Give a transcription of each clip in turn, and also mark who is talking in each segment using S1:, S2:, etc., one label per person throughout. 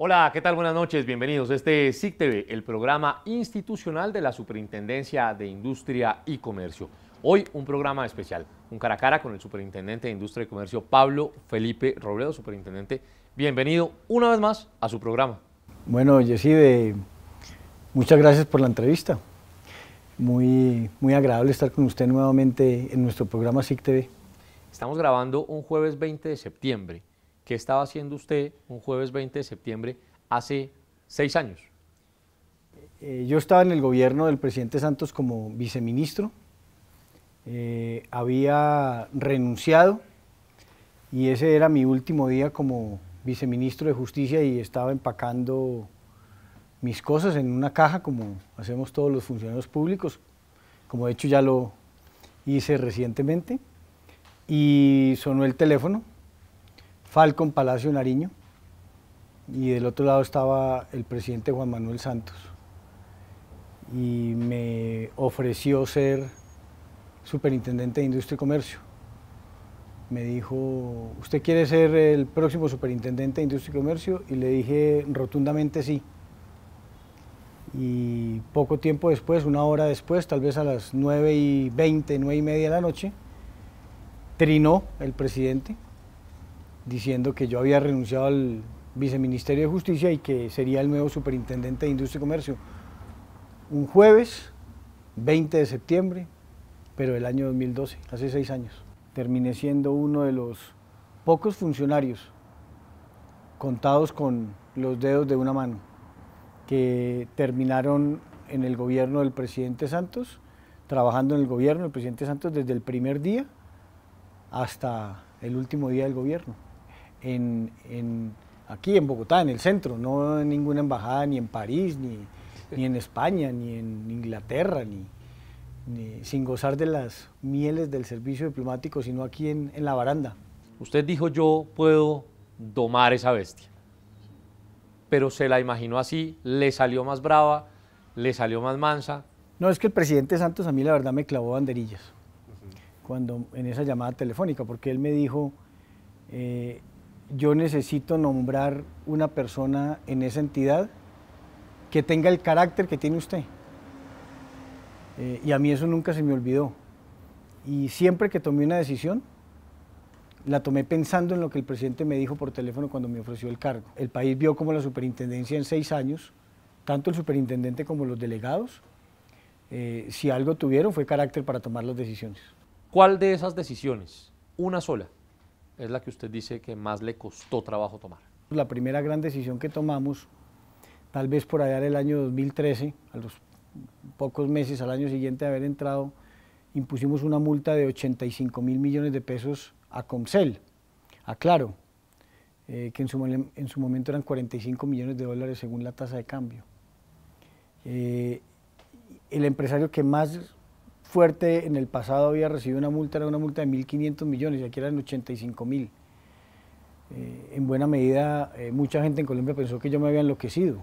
S1: Hola, ¿qué tal? Buenas noches, bienvenidos. Este es SIC TV, el programa institucional de la Superintendencia de Industria y Comercio. Hoy un programa especial, un cara a cara con el Superintendente de Industria y Comercio, Pablo Felipe Robledo. Superintendente, bienvenido una vez más a su programa.
S2: Bueno, Yeside, muchas gracias por la entrevista. Muy agradable estar con usted nuevamente en nuestro programa SIC TV.
S1: Estamos grabando un jueves 20 de septiembre. ¿Qué estaba haciendo usted un jueves 20 de septiembre hace 6 años?
S2: Yo estaba en el gobierno del presidente Santos como viceministro. Había renunciado y ese era mi último día como viceministro de Justicia y estaba empacando mis cosas en una caja como hacemos todos los funcionarios públicos, como de hecho ya lo hice recientemente, y sonó el teléfono, Falcon Palacio Nariño, y del otro lado estaba el presidente Juan Manuel Santos, y me ofreció ser superintendente de Industria y Comercio. Me dijo, ¿usted quiere ser el próximo superintendente de Industria y Comercio? Y le dije rotundamente sí. Y poco tiempo después, una hora después, tal vez a las 9:20, 9:30 de la noche, trinó el presidente diciendo que yo había renunciado al viceministerio de Justicia y que sería el nuevo superintendente de Industria y Comercio. Un jueves, 20 de septiembre, pero del año 2012, hace 6 años. Terminé siendo uno de los pocos funcionarios, contados con los dedos de una mano, que terminaron en el gobierno del presidente Santos, trabajando en el gobierno del presidente Santos desde el primer día hasta el último día del gobierno. Aquí en Bogotá, en el centro, no en ninguna embajada, ni en París, ni en España, ni en Inglaterra, ni sin gozar de las mieles del servicio diplomático, sino aquí en la baranda.
S1: Usted dijo, yo puedo domar esa bestia, pero se la imaginó así, le salió más brava, le salió más mansa.
S2: No, es que el presidente Santos a mí la verdad me clavó banderillas cuando en esa llamada telefónica, porque él me dijo, yo necesito nombrar una persona en esa entidad que tenga el carácter que tiene usted. Y a mí eso nunca se me olvidó. Y siempre que tomé una decisión, la tomé pensando en lo que el presidente me dijo por teléfono cuando me ofreció el cargo. El país vio como la superintendencia en 6 años, tanto el superintendente como los delegados, si algo tuvieron fue carácter para tomar las decisiones.
S1: ¿Cuál de esas decisiones, una sola, es la que usted dice que más le costó trabajo tomar?
S2: La primera gran decisión que tomamos, tal vez por allá del año 2013, a los pocos meses al año siguiente de haber entrado, impusimos una multa de 85.000 millones de pesos a Comcel, a Claro, que en su momento eran 45 millones de dólares según la tasa de cambio. El empresario que más fuerte en el pasado había recibido una multa era una multa de 1.500 millones, y aquí eran 85.000. En buena medida, mucha gente en Colombia pensó que yo me había enloquecido.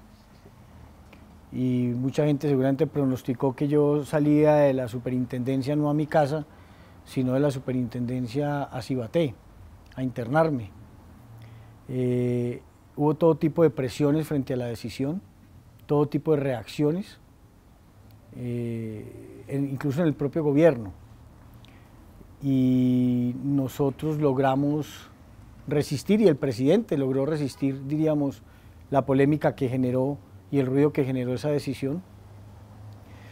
S2: Y mucha gente seguramente pronosticó que yo salía de la superintendencia no a mi casa, sino de la superintendencia a Cibaté, a internarme. Hubo todo tipo de presiones frente a la decisión, todo tipo de reacciones, incluso en el propio gobierno. Y nosotros logramos resistir, y el presidente logró resistir, diríamos, la polémica que generó y el ruido que generó esa decisión.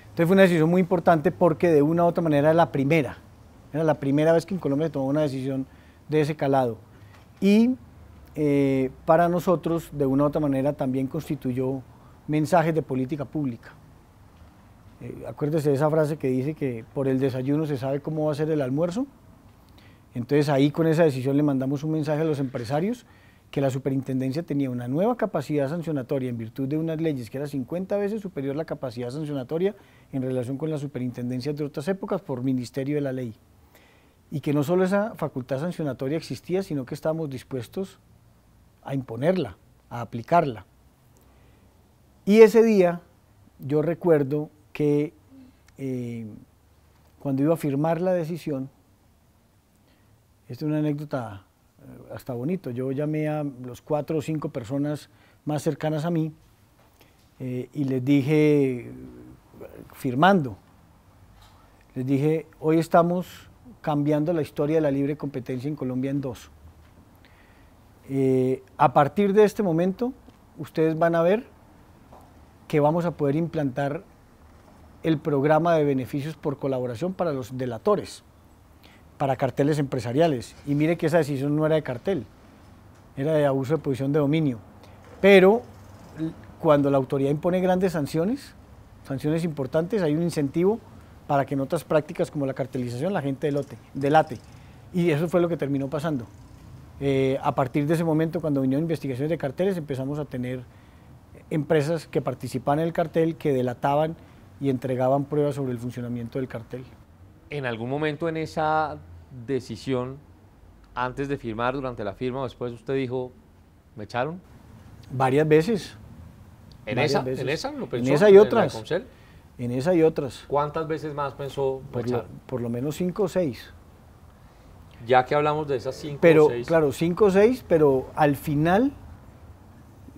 S2: Entonces fue una decisión muy importante porque de una u otra manera era la primera vez que en Colombia se tomó una decisión de ese calado. Y para nosotros, de una u otra manera, también constituyó mensajes de política pública. Acuérdese de esa frase que dice que por el desayuno se sabe cómo va a ser el almuerzo. Entonces ahí con esa decisión le mandamos un mensaje a los empresarios que la superintendencia tenía una nueva capacidad sancionatoria en virtud de unas leyes que era 50 veces superior a la capacidad sancionatoria en relación con las superintendencias de otras épocas por ministerio de la ley. Y que no solo esa facultad sancionatoria existía, sino que estábamos dispuestos a imponerla, a aplicarla. Y ese día yo recuerdo que cuando iba a firmar la decisión, esta es una anécdota hasta bonito. Yo llamé a los 4 o 5 personas más cercanas a mí y les dije, firmando, les dije, hoy estamos cambiando la historia de la libre competencia en Colombia en 2. A partir de este momento, ustedes van a ver que vamos a poder implantar el programa de beneficios por colaboración para los delatores, para carteles empresariales. Y mire que esa decisión no era de cartel, era de abuso de posición de dominio. Pero cuando la autoridad impone grandes sanciones, sanciones importantes, hay un incentivo para que en otras prácticas como la cartelización la gente delate. Y eso fue lo que terminó pasando. A partir de ese momento, cuando vinieron investigaciones de carteles, empezamos a tener empresas que participaban en el cartel, que delataban y entregaban pruebas sobre el funcionamiento del cartel.
S1: ¿En algún momento en esa decisión, antes de firmar, durante la firma o después, usted dijo, ¿me echaron?
S2: Varias veces.
S1: ¿En esa lo pensó?
S2: En esa y otras.
S1: ¿En la Comcel?
S2: En esa y otras.
S1: ¿Cuántas veces más pensó me echaron?
S2: Por lo menos 5 o 6.
S1: Ya que hablamos de esas 5
S2: pero,
S1: o 6.
S2: Claro, 5 o 6, pero al final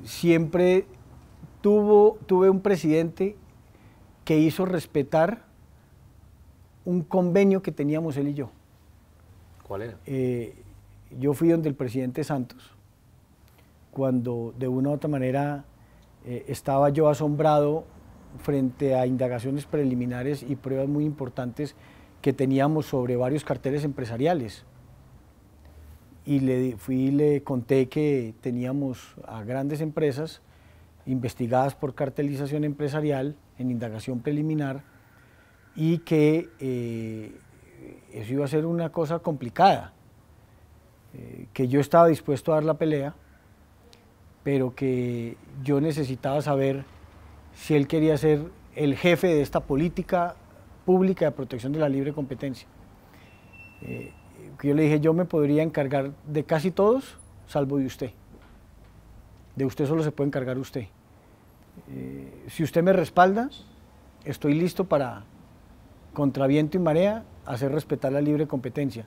S2: siempre tuve un presidente que hizo respetar un convenio que teníamos él y yo.
S1: ¿Cuál era?
S2: Yo fui donde el presidente Santos, cuando de una u otra manera estaba yo asombrado frente a indagaciones preliminares y pruebas muy importantes que teníamos sobre varios carteles empresariales. Y le conté que teníamos a grandes empresas investigadas por cartelización empresarial en indagación preliminar y que eso iba a ser una cosa complicada, que yo estaba dispuesto a dar la pelea, pero que yo necesitaba saber si él quería ser el jefe de esta política pública de protección de la libre competencia. Yo le dije, yo me podría encargar de casi todos, salvo de usted. De usted solo se puede encargar usted. Si usted me respalda, estoy listo para, contra viento y marea, hacer respetar la libre competencia.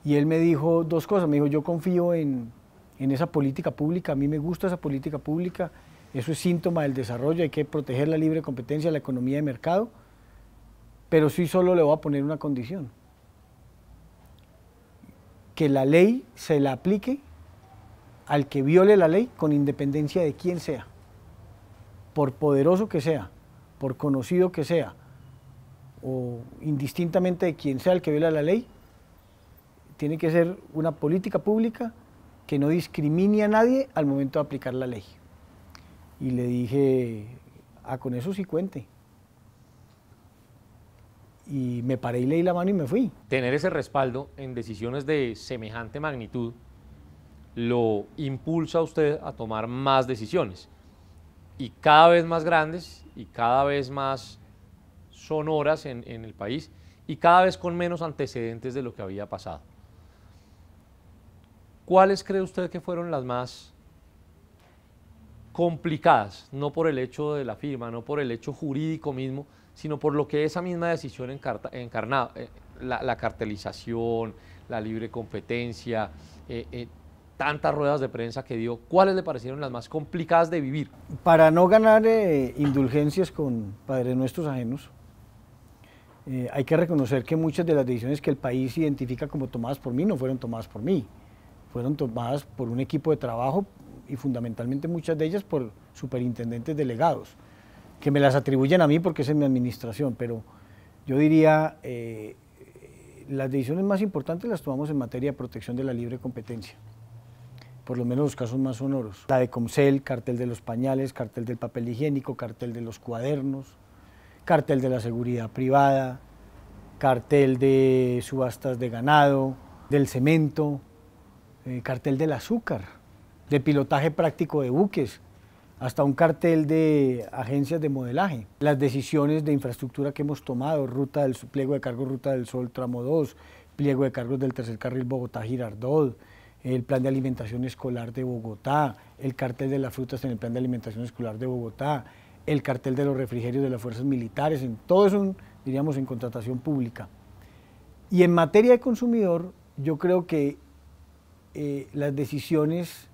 S2: Y él me dijo 2 cosas, me dijo, yo confío en esa política pública, a mí me gusta esa política pública, eso es síntoma del desarrollo, hay que proteger la libre competencia, la economía de mercado, pero sí solo le voy a poner una condición, que la ley se la aplique al que viole la ley con independencia de quién sea, por poderoso que sea, por conocido que sea, o indistintamente de quién sea el que viola la ley, tiene que ser una política pública que no discrimine a nadie al momento de aplicar la ley. Y le dije, con eso sí cuente. Y me paré y leí la mano y me fui.
S1: Tener ese respaldo en decisiones de semejante magnitud lo impulsa a usted a tomar más decisiones, y cada vez más grandes y cada vez más sonoras en el país, y cada vez con menos antecedentes de lo que había pasado. ¿Cuáles cree usted que fueron las más complicadas? No por el hecho de la firma, no por el hecho jurídico mismo, sino por lo que esa misma decisión encarnaba, la cartelización, la libre competencia, tantas ruedas de prensa que dio. ¿Cuáles le parecieron las más complicadas de vivir?
S2: Para no ganar indulgencias con Padres Nuestros ajenos, hay que reconocer que muchas de las decisiones que el país identifica como tomadas por mí no fueron tomadas por mí, fueron tomadas por un equipo de trabajo y fundamentalmente muchas de ellas por superintendentes delegados, que me las atribuyen a mí porque esa es mi administración, pero yo diría, las decisiones más importantes las tomamos en materia de protección de la libre competencia, por lo menos los casos más sonoros. La de Comcel, cartel de los pañales, cartel del papel higiénico, cartel de los cuadernos, cartel de la seguridad privada, cartel de subastas de ganado, del cemento, cartel del azúcar, de pilotaje práctico de buques, hasta un cartel de agencias de modelaje. Las decisiones de infraestructura que hemos tomado, pliego de cargos Ruta del Sol tramo 2, pliego de cargos del tercer carril Bogotá-Girardot, el plan de alimentación escolar de Bogotá, el cartel de las frutas en el plan de alimentación escolar de Bogotá, el cartel de los refrigerios de las fuerzas militares, todo eso, diríamos, en contratación pública. Y en materia de consumidor, yo creo que las decisiones,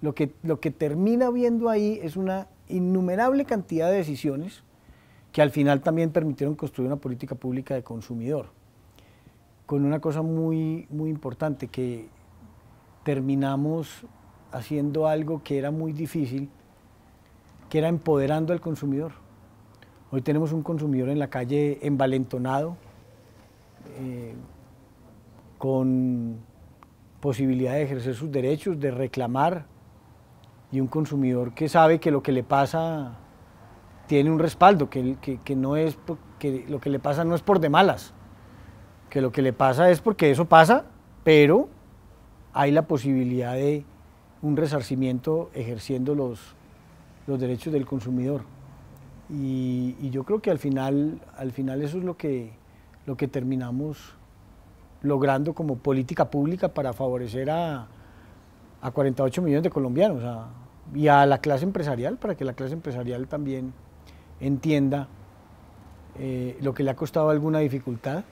S2: lo que termina viendo ahí es una innumerable cantidad de decisiones que al final también permitieron construir una política pública de consumidor, con una cosa muy, muy importante, que terminamos haciendo algo que era muy difícil, que era empoderando al consumidor. Hoy tenemos un consumidor en la calle envalentonado, con posibilidad de ejercer sus derechos, de reclamar, y un consumidor que sabe que lo que le pasa tiene un respaldo, que no es, que lo que le pasa no es por de malas, que lo que le pasa es porque eso pasa, pero hay la posibilidad de un resarcimiento ejerciendo los derechos del consumidor. Y yo creo que al final eso es lo que terminamos logrando como política pública para favorecer a 48 millones de colombianos y a la clase empresarial, para que la clase empresarial también entienda lo que le ha costado alguna dificultad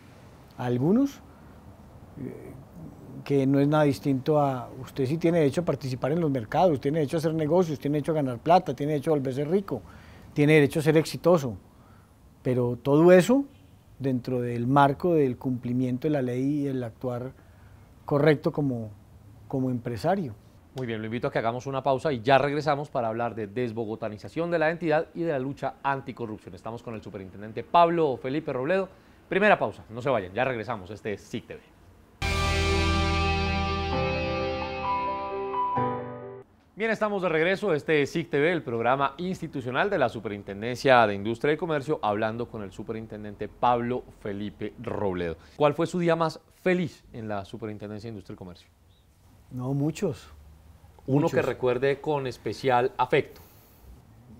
S2: a algunos, que no es nada distinto a usted sí tiene derecho a participar en los mercados, tiene derecho a hacer negocios, tiene derecho a ganar plata, tiene derecho a volverse rico, tiene derecho a ser exitoso, pero todo eso dentro del marco del cumplimiento de la ley y el actuar correcto como empresario.
S1: Muy bien, lo invito a que hagamos una pausa y ya regresamos para hablar de desbogotanización de la entidad y de la lucha anticorrupción. Estamos con el superintendente Pablo Felipe Robledo. Primera pausa, no se vayan, ya regresamos. Este es SIC TV. Bien, estamos de regreso. Este es SIC TV, el programa institucional de la Superintendencia de Industria y Comercio, hablando con el superintendente Pablo Felipe Robledo. ¿Cuál fue su día más feliz en la Superintendencia de Industria y Comercio?
S2: No, muchos.
S1: Uno que recuerde con especial afecto.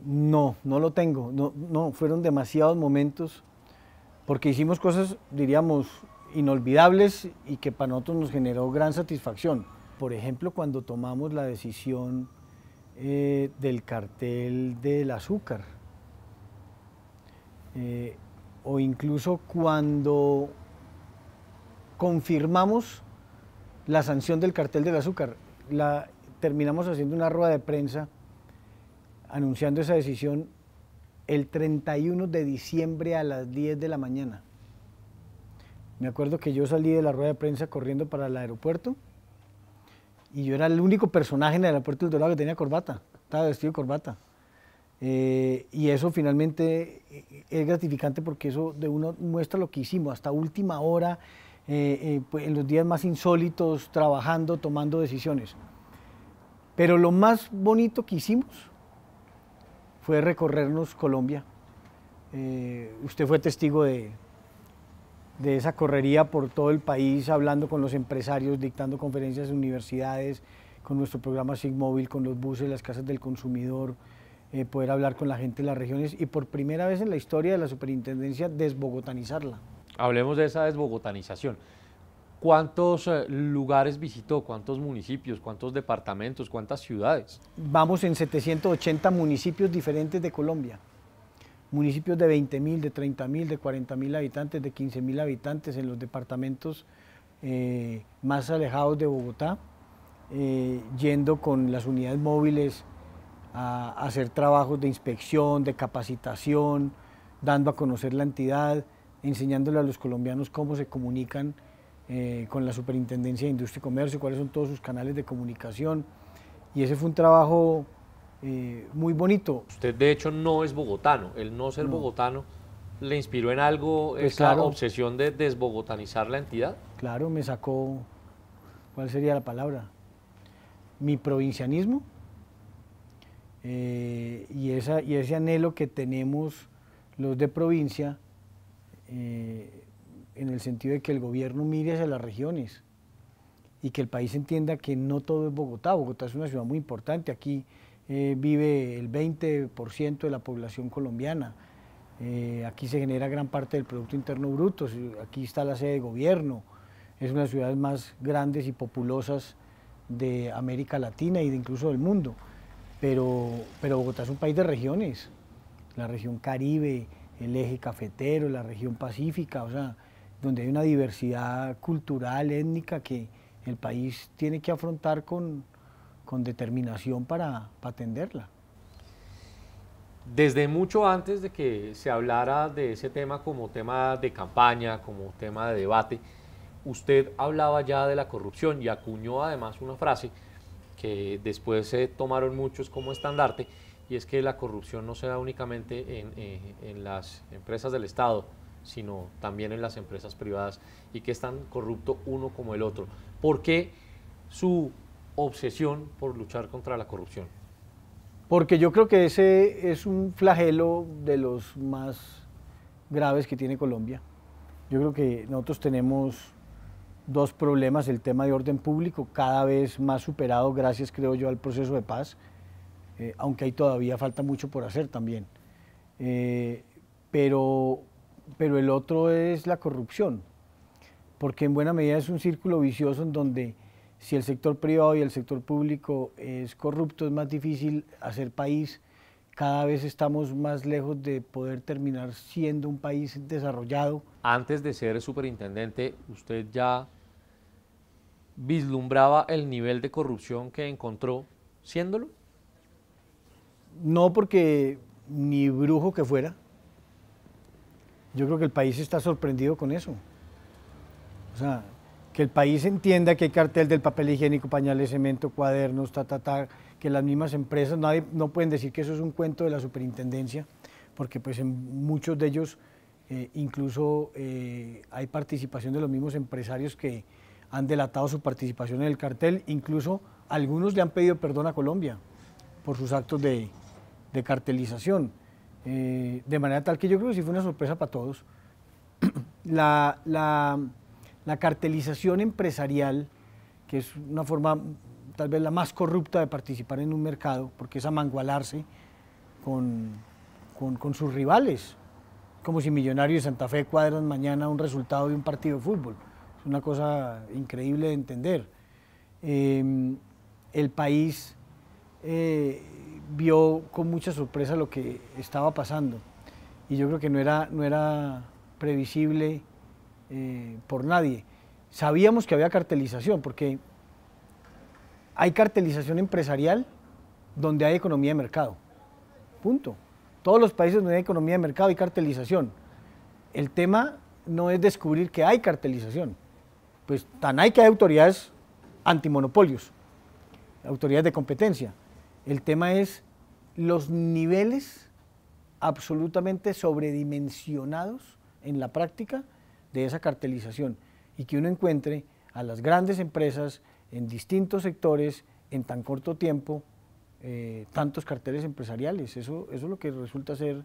S2: No, no lo tengo. No, fueron demasiados momentos, porque hicimos cosas, diríamos, inolvidables y que para nosotros nos generó gran satisfacción. Por ejemplo, cuando tomamos la decisión del cartel del azúcar, o incluso cuando confirmamos la sanción del cartel del azúcar, terminamos haciendo una rueda de prensa anunciando esa decisión el 31 de diciembre a las 10 de la mañana. Me acuerdo que yo salí de la rueda de prensa corriendo para el aeropuerto y yo era el único personaje en el aeropuerto del Dorado que tenía corbata, estaba vestido de corbata. Y eso finalmente es gratificante porque eso de uno muestra lo que hicimos hasta última hora, pues en los días más insólitos, trabajando, tomando decisiones. Pero lo más bonito que hicimos fue recorrernos Colombia. Usted fue testigo de esa correría por todo el país, hablando con los empresarios, dictando conferencias en universidades, con nuestro programa SIC Móvil, con los buses, las casas del consumidor, poder hablar con la gente de las regiones y por primera vez en la historia de la superintendencia desbogotanizarla.
S1: Hablemos de esa desbogotanización. ¿Cuántos lugares visitó? ¿Cuántos municipios? ¿Cuántos departamentos? ¿Cuántas ciudades?
S2: Vamos en 780 municipios diferentes de Colombia. Municipios de 20.000, de 30.000, de 40.000 habitantes, de 15.000 habitantes en los departamentos más alejados de Bogotá, yendo con las unidades móviles a hacer trabajos de inspección, de capacitación, dando a conocer la entidad, enseñándole a los colombianos cómo se comunican con la Superintendencia de Industria y Comercio, cuáles son todos sus canales de comunicación, y ese fue un trabajo muy bonito.
S1: Usted de hecho no es bogotano, el no ser bogotano, ¿le inspiró en algo
S2: Pues
S1: esa
S2: claro,
S1: obsesión de desbogotanizar la entidad?
S2: Claro, me sacó, ¿cuál sería la palabra? Mi provincianismo y ese anhelo que tenemos los de provincia, en el sentido de que el gobierno mire hacia las regiones y que el país entienda que no todo es Bogotá. Bogotá es una ciudad muy importante, aquí vive el 20% de la población colombiana, aquí se genera gran parte del Producto Interno Bruto, aquí está la sede de gobierno, es una de las ciudades más grandes y populosas de América Latina y incluso del mundo, pero Bogotá es un país de regiones, la región Caribe, el eje cafetero, la región pacífica, o sea, donde hay una diversidad cultural, étnica, que el país tiene que afrontar con determinación para atenderla.
S1: Desde mucho antes de que se hablara de ese tema como tema de campaña, como tema de debate, usted hablaba ya de la corrupción y acuñó además una frase que después se tomaron muchos como estandarte, y es que la corrupción no se da únicamente en las empresas del Estado, sino también en las empresas privadas, y que es tan corrupto uno como el otro. ¿Por qué su obsesión por luchar contra la corrupción?
S2: Porque yo creo que ese es un flagelo de los más graves que tiene Colombia. Yo creo que nosotros tenemos dos problemas: el tema de orden público, cada vez más superado gracias, creo yo, al proceso de paz, aunque ahí todavía falta mucho por hacer también. Pero el otro es la corrupción, porque en buena medida es un círculo vicioso en donde si el sector privado y el sector público es corrupto, es más difícil hacer país. Cada vez estamos más lejos de poder terminar siendo un país desarrollado.
S1: Antes de ser superintendente, ¿usted ya vislumbraba el nivel de corrupción que encontró siéndolo?
S2: No, porque ni brujo que fuera. Yo creo que el país está sorprendido con eso. O sea, que el país entienda que hay cartel del papel higiénico, pañales, cemento, cuadernos, que las mismas empresas no pueden decir que eso es un cuento de la superintendencia, porque pues en muchos de ellos incluso hay participación de los mismos empresarios que han delatado su participación en el cartel. Incluso algunos le han pedido perdón a Colombia por sus actos de cartelización, de manera tal que yo creo que sí fue una sorpresa para todos. La cartelización empresarial, que es una forma tal vez la más corrupta de participar en un mercado, porque es amangualarse con sus rivales, como si Millonarios y Santa Fe cuadran mañana un resultado de un partido de fútbol. Es una cosa increíble de entender. El país vio con mucha sorpresa lo que estaba pasando, y yo creo que no era previsible por nadie. Sabíamos que había cartelización, porque hay cartelización empresarial donde hay economía de mercado, punto. Todos los países donde hay economía de mercado hay cartelización. El tema no es descubrir que hay cartelización, pues tan hay que hay autoridades antimonopolios, autoridades de competencia. El tema es los niveles absolutamente sobredimensionados en la práctica de esa cartelización, y que uno encuentre a las grandes empresas en distintos sectores en tan corto tiempo, tantos carteles empresariales. Eso es lo que resulta ser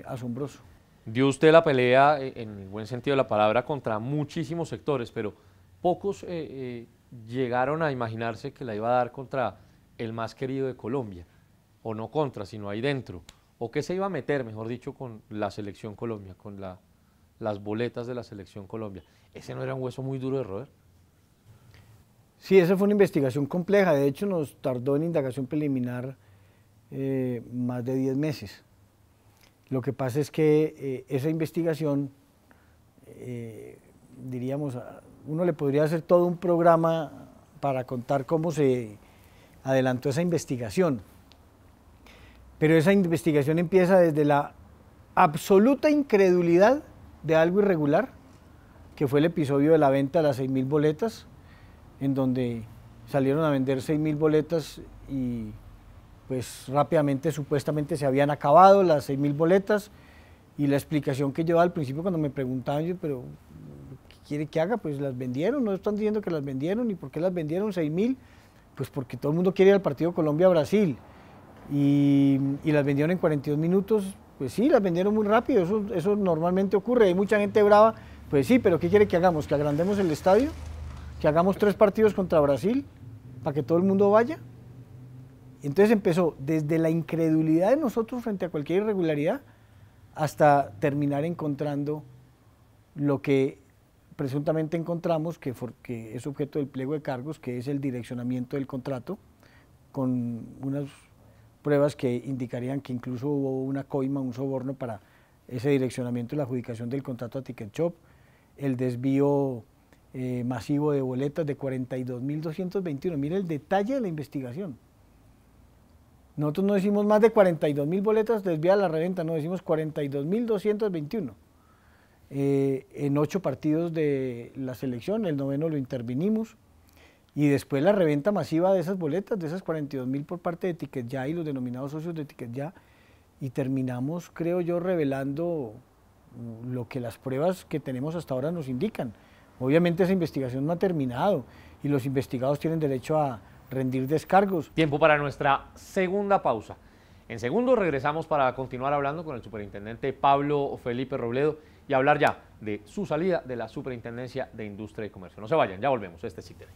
S2: asombroso.
S1: Dio usted la pelea, en el buen sentido de la palabra, contra muchísimos sectores, pero pocos llegaron a imaginarse que la iba a dar contra el más querido de Colombia, o no contra, sino ahí dentro, o que se iba a meter, mejor dicho, con la Selección Colombia, con las boletas de la Selección Colombia. ¿Ese no era un hueso muy duro de roer?
S2: Sí, esa fue una investigación compleja. De hecho, nos tardó en indagación preliminar más de 10 meses. Lo que pasa es que esa investigación, diríamos, uno le podría hacer todo un programa para contar cómo se adelantó esa investigación. Pero esa investigación empieza desde la absoluta incredulidad de algo irregular, que fue el episodio de la venta de las 6.000 boletas, en donde salieron a vender 6.000 boletas y pues rápidamente supuestamente se habían acabado las 6.000 boletas, y la explicación que yo daba al principio cuando me preguntaban, yo, pero ¿qué quiere que haga? Pues las vendieron, no están diciendo que las vendieron. ¿Y por qué las vendieron 6.000? Pues porque todo el mundo quiere ir al partido Colombia-Brasil, y las vendieron en 42 minutos, pues sí, las vendieron muy rápido, eso normalmente ocurre, hay mucha gente brava, pues sí, pero ¿qué quiere que hagamos? ¿Que agrandemos el estadio? ¿Que hagamos 3 partidos contra Brasil para que todo el mundo vaya? Entonces empezó desde la incredulidad de nosotros frente a cualquier irregularidad hasta terminar encontrando lo que presuntamente encontramos, que es objeto del pliego de cargos, que es el direccionamiento del contrato, con unas pruebas que indicarían que incluso hubo una coima, un soborno para ese direccionamiento y la adjudicación del contrato a Ticket Shop, el desvío masivo de boletas de 42.221. Mire el detalle de la investigación. Nosotros no decimos más de 42.000 boletas desviadas a la reventa, no, decimos 42.221. En 8 partidos de la selección, el 9º lo intervinimos, y después la reventa masiva de esas boletas, de esas 42.000 por parte de TicketYa y los denominados socios de TicketYa, y terminamos, creo yo, revelando lo que las pruebas que tenemos hasta ahora nos indican. Obviamente esa investigación no ha terminado y los investigados tienen derecho a rendir descargos.
S1: Tiempo para nuestra segunda pausa. En segundo regresamos para continuar hablando con el superintendente Pablo Felipe Robledo y hablar ya de su salida de la Superintendencia de Industria y Comercio. No se vayan, ya volvemos. Este es SIC TV.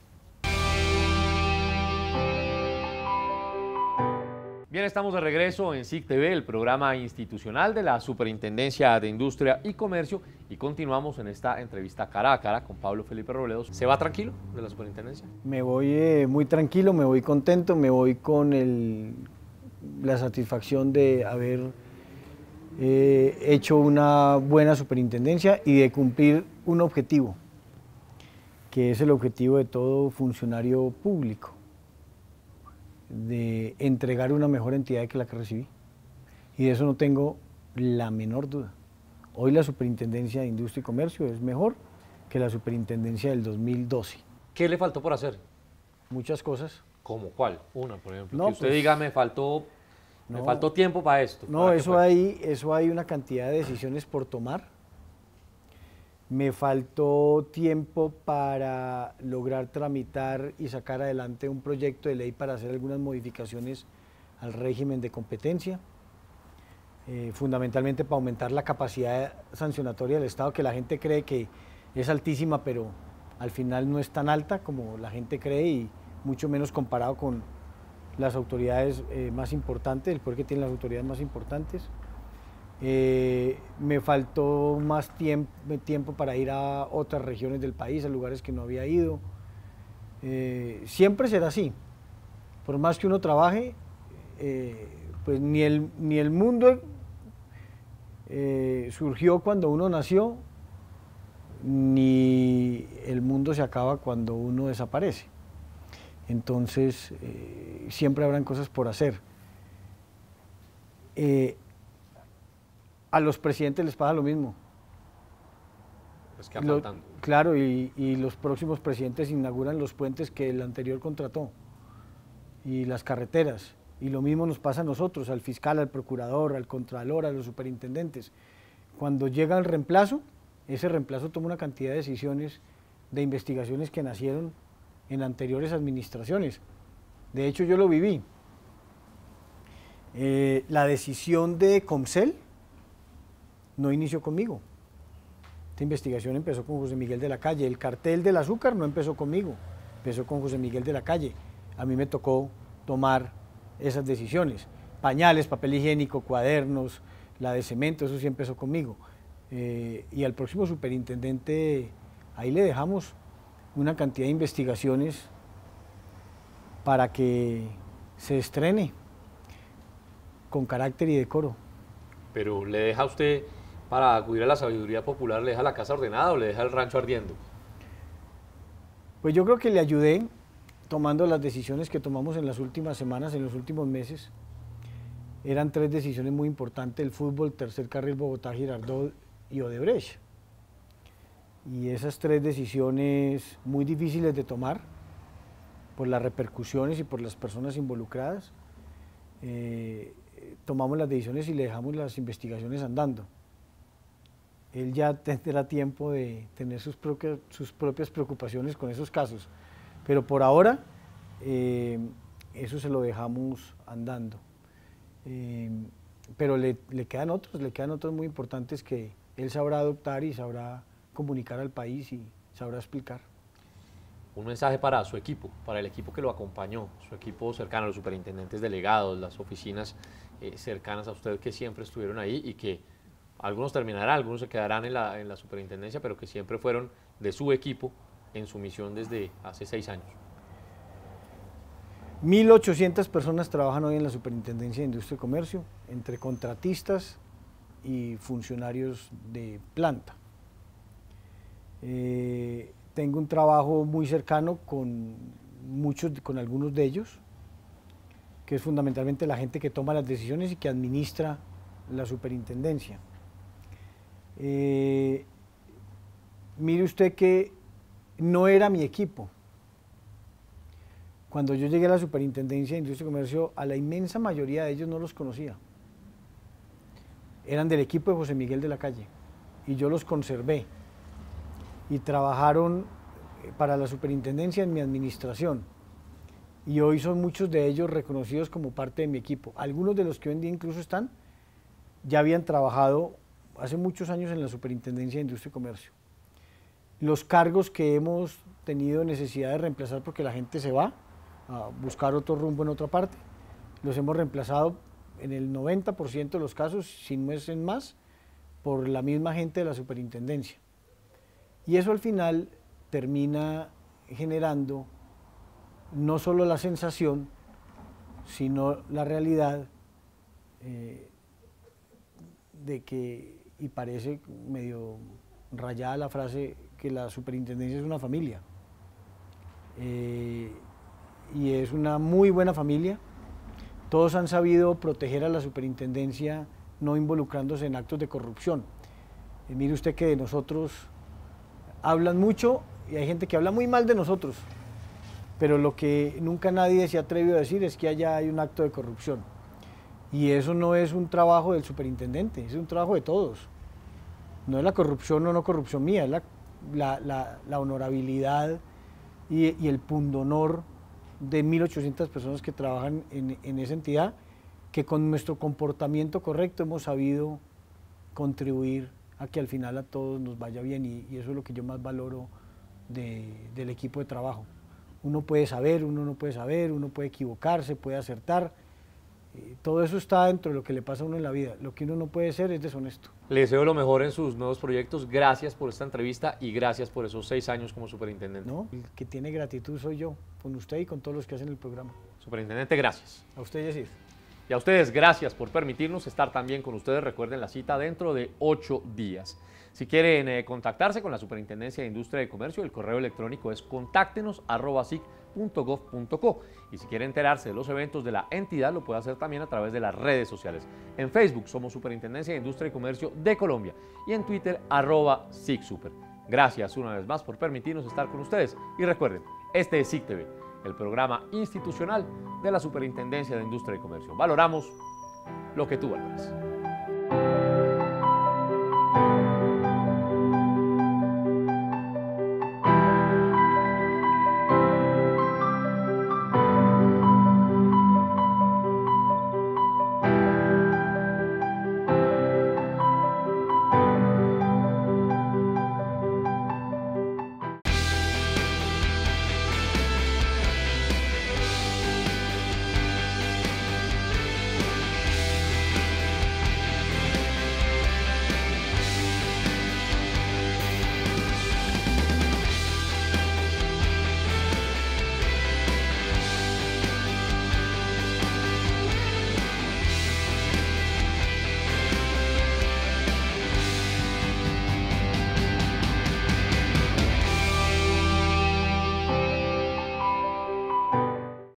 S1: Bien, estamos de regreso en SIC TV, el programa institucional de la Superintendencia de Industria y Comercio, y continuamos en esta entrevista cara a cara con Pablo Felipe Robledo. ¿Se va tranquilo de la Superintendencia?
S2: Me voy muy tranquilo, me voy contento, me voy con la satisfacción de haber hecho una buena superintendencia y de cumplir un objetivo, que es el objetivo de todo funcionario público, de entregar una mejor entidad que la que recibí. Y de eso no tengo la menor duda. Hoy la Superintendencia de Industria y Comercio es mejor que la Superintendencia del 2012.
S1: ¿Qué le faltó por hacer?
S2: Muchas cosas.
S1: ¿Cómo? ¿Cuál? Una, por ejemplo.
S2: No,
S1: que usted
S2: pues,
S1: diga, me faltó tiempo para esto.
S2: No,
S1: ¿Para
S2: eso hay una cantidad de decisiones por tomar. Me faltó tiempo para lograr tramitar y sacar adelante un proyecto de ley para hacer algunas modificaciones al régimen de competencia, fundamentalmente para aumentar la capacidad sancionatoria del Estado, que la gente cree que es altísima, pero al final no es tan alta como la gente cree, y mucho menos comparado con las autoridades más importantes, el poder que tienen las autoridades más importantes. Me faltó más tiempo para ir a otras regiones del país, a lugares que no había ido. Siempre será así. Por más que uno trabaje, pues ni el mundo surgió cuando uno nació, ni el mundo se acaba cuando uno desaparece. Entonces, siempre habrán cosas por hacer. A los presidentes les pasa lo mismo.
S1: Les queda faltando.
S2: Claro, y los próximos presidentes inauguran los puentes que el anterior contrató y las carreteras. Y lo mismo nos pasa a nosotros, al fiscal, al procurador, al contralor, a los superintendentes. Cuando llega el reemplazo, ese reemplazo toma una cantidad de decisiones, de investigaciones que nacieron en anteriores administraciones. De hecho, yo lo viví. La decisión de Comcel no inició conmigo. Esta investigación empezó con José Miguel de la Calle. El cartel del azúcar no empezó conmigo, empezó con José Miguel de la Calle. A mí me tocó tomar esas decisiones. Pañales, papel higiénico, cuadernos, la de cemento, eso sí empezó conmigo. Y al próximo superintendente, ahí le dejamos una cantidad de investigaciones para que se estrene con carácter y decoro.
S1: Pero ¿le deja a usted, para acudir a la sabiduría popular, le deja la casa ordenada o le deja el rancho ardiendo?
S2: Pues yo creo que le ayudé tomando las decisiones que tomamos en las últimas semanas, en los últimos meses. Eran 3 decisiones muy importantes: el fútbol, tercer carril Bogotá-Girardot y Odebrecht. Y esas 3 decisiones muy difíciles de tomar por las repercusiones y por las personas involucradas, tomamos las decisiones y le dejamos las investigaciones andando. Él ya tendrá tiempo de tener sus propias preocupaciones con esos casos, pero por ahora eso se lo dejamos andando. Pero le quedan otros muy importantes que él sabrá adoptar y sabrá comunicar al país y sabrá explicar.
S1: Un mensaje para su equipo, para el equipo que lo acompañó, su equipo cercano, los superintendentes delegados, las oficinas cercanas a usted que siempre estuvieron ahí y que algunos terminarán, algunos se quedarán en la superintendencia, pero que siempre fueron de su equipo en su misión desde hace 6 años.
S2: 1.800 personas trabajan hoy en la Superintendencia de Industria y Comercio, entre contratistas y funcionarios de planta. tengo un trabajo muy cercano con algunos de ellos, que es fundamentalmente la gente que toma las decisiones y que administra la superintendencia. Mire usted que no era mi equipo. Cuando yo llegué a la Superintendencia de Industria y Comercio, a la inmensa mayoría de ellos no los conocía. Eran del equipo de José Miguel de la Calle y yo los conservé y trabajaron para la Superintendencia en mi administración. Y hoy son muchos de ellos reconocidos como parte de mi equipo. Algunos de los que hoy en día incluso están, ya habían trabajado hace muchos años en la Superintendencia de Industria y Comercio. Los cargos que hemos tenido necesidad de reemplazar porque la gente se va a buscar otro rumbo en otra parte, los hemos reemplazado en el 90% de los casos, si no es en más, por la misma gente de la Superintendencia. Y eso al final termina generando no solo la sensación, sino la realidad de que, y parece medio rayada la frase, que la superintendencia es una familia. Y es una muy buena familia. Todos han sabido proteger a la superintendencia no involucrándose en actos de corrupción. Mire usted que de nosotros hablan mucho y hay gente que habla muy mal de nosotros, pero lo que nunca nadie se ha atrevido a decir es que allá hay un acto de corrupción. Y eso no es un trabajo del superintendente, es un trabajo de todos. No es la corrupción o no corrupción mía, es la honorabilidad y el pundonor de 1.800 personas que trabajan en esa entidad, que con nuestro comportamiento correcto hemos sabido contribuir a que al final a todos nos vaya bien, y eso es lo que yo más valoro del equipo de trabajo. Uno puede saber, uno no puede saber, uno puede equivocarse, puede acertar, todo eso está dentro de lo que le pasa a uno en la vida. Lo que uno no puede ser es deshonesto.
S1: Le deseo lo mejor en sus nuevos proyectos. Gracias por esta entrevista y gracias por esos 6 años como superintendente.
S2: No, el que tiene gratitud soy yo, con usted y con todos los que hacen el programa.
S1: Superintendente, gracias.
S2: A usted, Yesir.
S1: Y a ustedes, gracias por permitirnos estar también con ustedes. Recuerden la cita dentro de 8 días. Si quieren contactarse con la Superintendencia de Industria y Comercio, el correo electrónico es contáctenos@sic.gov.co. Y si quiere enterarse de los eventos de la entidad, lo puede hacer también a través de las redes sociales. En Facebook somos Superintendencia de Industria y Comercio de Colombia y en Twitter @SICSuper. Gracias una vez más por permitirnos estar con ustedes. Y recuerden, este es SIC TV, el programa institucional de la Superintendencia de Industria y Comercio. Valoramos lo que tú valoras.